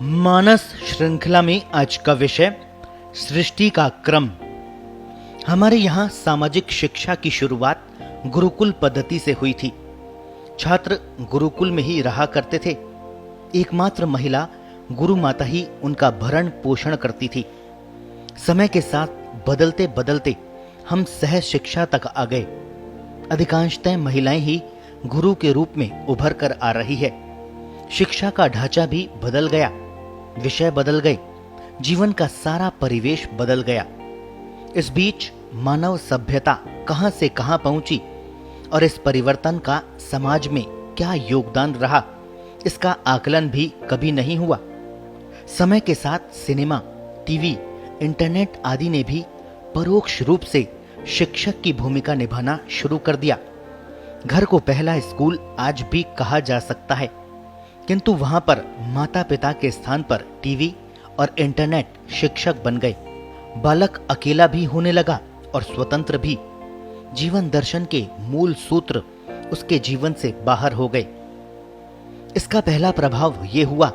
मानस श्रृंखला में आज का विषय सृष्टि का क्रम। हमारे यहाँ सामाजिक शिक्षा की शुरुआत गुरुकुल पद्धति से हुई थी। छात्र गुरुकुल में ही रहा करते थे। एकमात्र महिला गुरु माता ही उनका भरण पोषण करती थी। समय के साथ बदलते बदलते हम सहज शिक्षा तक आ गए। अधिकांशतः महिलाएं ही गुरु के रूप में उभर कर आ रही है। शिक्षा का ढांचा भी बदल गया, विषय बदल गए, जीवन का सारा परिवेश बदल गया। इस बीच मानव सभ्यता कहां से कहां पहुंची और इस परिवर्तन का समाज में क्या योगदान रहा, इसका आकलन भी कभी नहीं हुआ। समय के साथ सिनेमा, टीवी, इंटरनेट आदि ने भी परोक्ष रूप से शिक्षक की भूमिका निभाना शुरू कर दिया। घर को पहला स्कूल आज भी कहा जा सकता है, किंतु वहां पर माता पिता के स्थान पर टीवी और इंटरनेट शिक्षक बन गए। बालक अकेला भी होने लगा और स्वतंत्र भी। जीवन दर्शन के मूल सूत्र उसके जीवन से बाहर हो गए। इसका पहला प्रभाव यह हुआ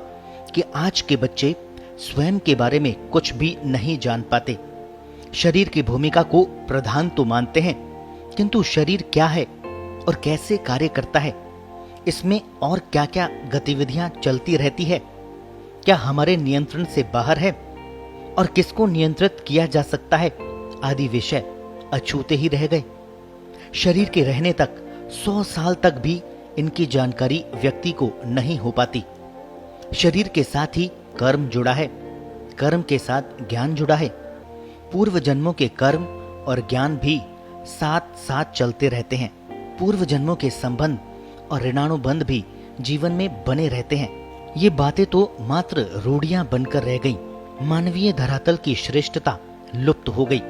कि आज के बच्चे स्वयं के बारे में कुछ भी नहीं जान पाते। शरीर की भूमिका को प्रधान तो मानते हैं, किंतु शरीर क्या है और कैसे कार्य करता है, इसमें और क्या क्या गतिविधियां चलती रहती है, क्या हमारे नियंत्रण से बाहर है और किसको नियंत्रित किया जा सकता है, आदि विषय अछूते ही रह गए। शरीर के रहने तक 100 साल तक भी इनकी जानकारी व्यक्ति को नहीं हो पाती। शरीर के साथ ही कर्म जुड़ा है, कर्म के साथ ज्ञान जुड़ा है। पूर्व जन्मों के कर्म और ज्ञान भी साथ साथ चलते रहते हैं। पूर्व जन्मों के संबंध और ऋणानुबंध भी जीवन में बने रहते हैं। ये बातें तो मात्र रूढ़ियां बनकर रह गईं। मानवीय धरातल की श्रेष्ठता लुप्त हो गई।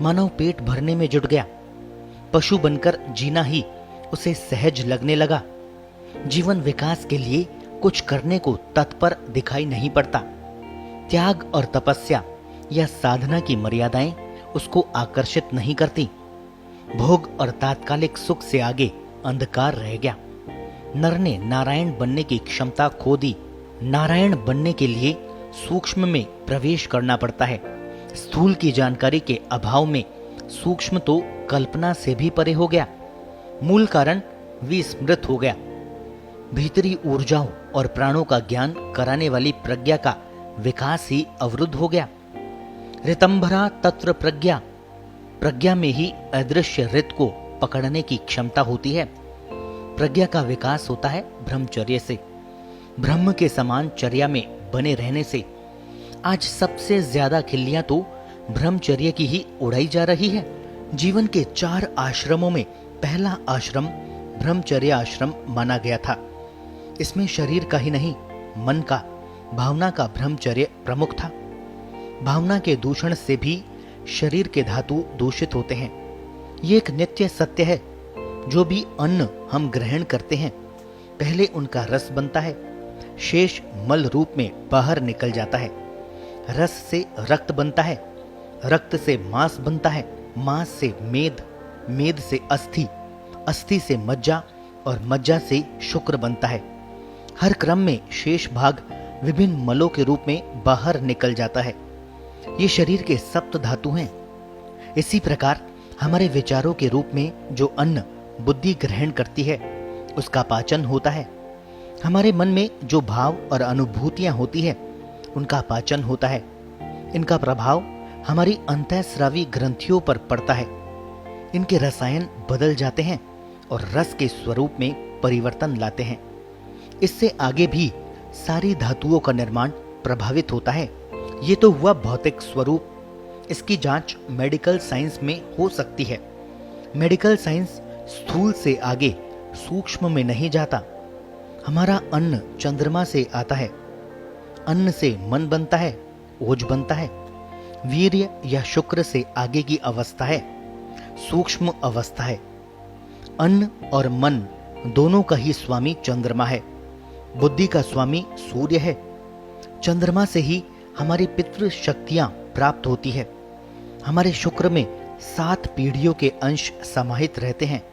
मानव पेट भरने में जुट गया। पशु बनकर जीना ही उसे सहज लगने लगा। जीवन विकास के लिए कुछ करने को तत्पर दिखाई नहीं पड़ता। त्याग और तपस्या या साधना की मर्यादाएं उसको आकर्षित नहीं करती। भोग और तात्कालिक सुख से आगे अंधकार रह गया। नर ने नारायण बनने की क्षमता खो दी। नारायण बनने के लिए सूक्ष्म में प्रवेश करना पड़ता है। स्थूल की जानकारी के अभाव में सूक्ष्म तो कल्पना से भी परे हो गया। मूल कारण विस्मृत हो गया। भीतरी ऊर्जाओं और प्राणों का ज्ञान कराने वाली प्रज्ञा का विकास ही अवरुद्ध हो गया। ऋतंभरा तत्र प्रज्ञा, प्रज्ञा में ही अदृश्य ऋत को पकड़ने की क्षमता होती है। प्रज्ञा का विकास होता है ब्रह्मचर्य से। ब्रह्म के समान चर्या में बने रहने से। आज सबसे ज्यादा खिल्लियां तो ब्रह्मचर्य की ही उड़ाई जा रही है। जीवन के 4 आश्रमों में पहला आश्रम ब्रह्मचर्य आश्रम माना गया था। इसमें शरीर का ही नहीं, मन का, भावना का ब्रह्मचर्य प्रमुख था। भावना के दूषण से भी शरीर के धातु दूषित होते हैं। ये एक नित्य सत्य है। जो भी अन्न हम ग्रहण करते हैं, पहले उनका रस बनता है, शेष मल रूप में बाहर निकल जाता है। रस से रक्त बनता है, रक्त से मांस बनता है, मांस से मेद, मेद से अस्थि, अस्थि से मज्जा और मज्जा से शुक्र बनता है। हर क्रम में शेष भाग विभिन्न मलों के रूप में बाहर निकल जाता है। ये शरीर के सप्त धातु हैं। इसी प्रकार हमारे विचारों के रूप में जो अन्न बुद्धि ग्रहण करती है, उसका पाचन होता है। हमारे मन में जो भाव और अनुभूतियां होती है, उनका पाचन होता है। इनका प्रभाव हमारी अंतःस्रावी ग्रंथियों पर पड़ता है। इनके रसायन बदल जाते हैं और रस के स्वरूप में परिवर्तन लाते हैं। इससे आगे भी सारी धातुओं का निर्माण प्रभावित होता है। ये तो हुआ भौतिक स्वरूप। इसकी जांच मेडिकल साइंस में हो सकती है। मेडिकल साइंस स्थूल से आगे सूक्ष्म में नहीं जाता। हमारा अन्न चंद्रमा से आता है। अन्न से मन बनता है, ओज बनता है। वीर्य या शुक्र से आगे की अवस्था है, सूक्ष्म अवस्था है। अन्न और मन दोनों का ही स्वामी चंद्रमा है। बुद्धि का स्वामी सूर्य है। चंद्रमा से ही हमारी पितृ शक्तियां प्राप्त होती है। हमारे शुक्र में 7 पीढ़ियों के अंश समाहित रहते हैं।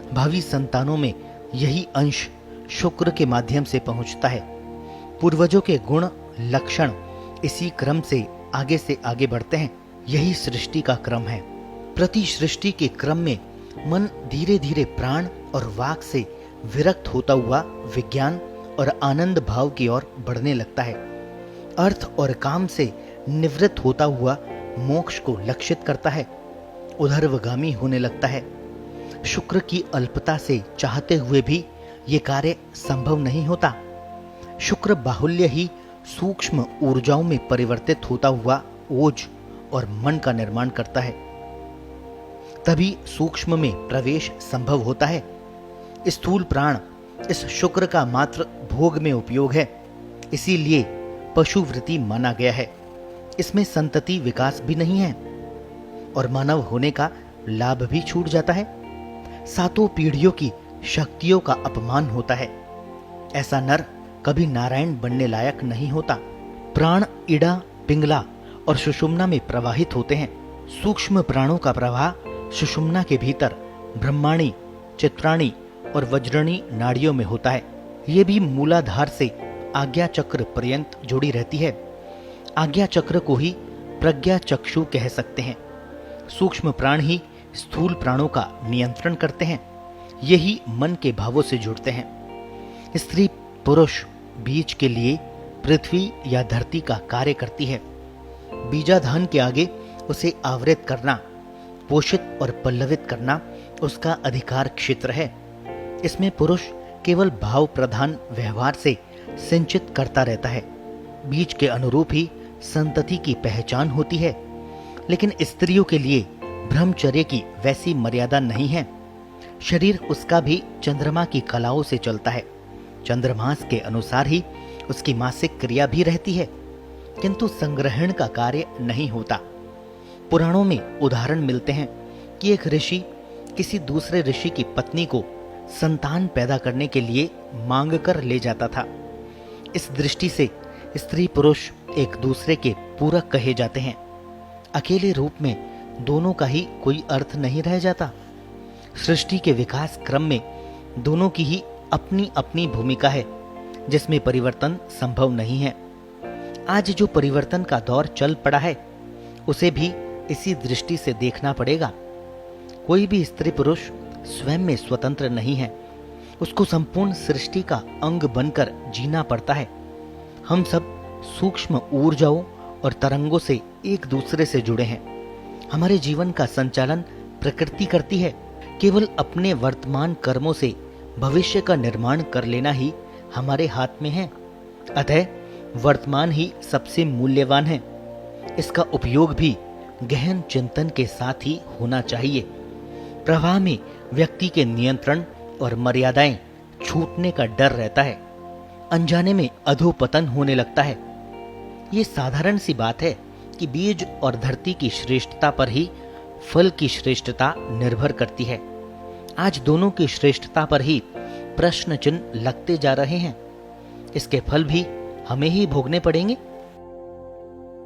भावी संतानों में यही अंश शुक्र के माध्यम से पहुंचता है। पूर्वजों के गुण लक्षण इसी क्रम से आगे बढ़ते हैं। यही सृष्टि का क्रम है। प्रति सृष्टि के क्रम में मन धीरे धीरे प्राण और वाक से विरक्त होता हुआ विज्ञान और आनंद भाव की ओर बढ़ने लगता है। अर्थ और काम से निवृत्त होता हुआ मोक्ष को लक्षित करता है, उधर्वगामी होने लगता है। शुक्र की अल्पता से चाहते हुए भी ये कार्य संभव नहीं होता। शुक्र बाहुल्य ही सूक्ष्म ऊर्जाओं में परिवर्तित होता हुआ ओज और मन का निर्माण करता है, तभी सूक्ष्म में प्रवेश संभव होता है। स्थूल प्राण इस शुक्र का मात्र भोग में उपयोग है, इसीलिए पशुवृत्ति माना गया है। इसमें संतति विकास भी नहीं है और मानव होने का लाभ भी छूट जाता है। सातों पीढ़ियों की शक्तियों का अपमान होता है। ऐसा नर कभी नारायण बनने लायक नहीं होता। प्राण इड़ा, पिंगला और सुषुम्ना में प्रवाहित होते हैं। सूक्ष्म प्राणों का प्रवाह सुषुम्ना के भीतर ब्रह्माणी, चित्राणी और वज्रणी नाड़ियों में होता है। ये भी मूलाधार से आज्ञा चक्र पर्यंत जुड़ी रहती है। आज्ञा चक्र को ही प्रज्ञा चक्षु कह सकते हैं। सूक्ष्म प्राण ही स्थूल प्राणों का नियंत्रण करते हैं। यही मन के भावों से जुड़ते हैं। स्त्री पुरुष बीज के लिए पृथ्वी या धरती का कार्य करती है। बीजाधान के आगे उसे आवृत करना, पोषित और पल्लवित करना उसका अधिकार क्षेत्र है। इसमें पुरुष केवल भाव प्रधान व्यवहार से सिंचित करता रहता है। बीज के अनुरूप ही संतति की पहचान होती है, लेकिन स्त्रियों के लिए ब्रह्मचर्य की वैसी मर्यादा नहीं है। शरीर उसका भी चंद्रमा की कलाओं से चलता है। चंद्रमास के अनुसार ही उसकी मासिक क्रिया भी रहती है, किंतु संग्रहण का कार्य नहीं होता। पुराणों में उदाहरण मिलते हैं कि एक ऋषि किसी दूसरे ऋषि की पत्नी को संतान पैदा करने के लिए मांग कर ले जाता था। इस दृष्टि से स्त्री पुरुष एक दूसरे के पूरक कहे जाते हैं। अकेले रूप में दोनों का ही कोई अर्थ नहीं रह जाता। सृष्टि के विकास क्रम में दोनों की ही अपनी अपनी भूमिका है, जिसमें परिवर्तन संभव नहीं है। आज जो परिवर्तन का दौर चल पड़ा है, उसे भी इसी दृष्टि से देखना पड़ेगा। कोई भी स्त्री पुरुष स्वयं में स्वतंत्र नहीं है, उसको संपूर्ण सृष्टि का अंग बनकर जीना पड़ता है। हम सब सूक्ष्म ऊर्जाओं और तरंगों से एक दूसरे से जुड़े हैं। हमारे जीवन का संचालन प्रकृति करती है। केवल अपने वर्तमान कर्मों से भविष्य का निर्माण कर लेना ही हमारे हाथ में है। अतः वर्तमान ही सबसे मूल्यवान है। इसका उपयोग भी गहन चिंतन के साथ ही होना चाहिए। प्रवाह में व्यक्ति के नियंत्रण और मर्यादाएं छूटने का डर रहता है। अनजाने में अधोपतन होने लगता है। ये साधारण सी बात है कि बीज और धरती की श्रेष्ठता पर ही फल की श्रेष्ठता निर्भर करती है। आज दोनों की श्रेष्ठता पर ही प्रश्न चिन्ह लगते जा रहे हैं। इसके फल भी हमें ही भोगने पड़ेंगे।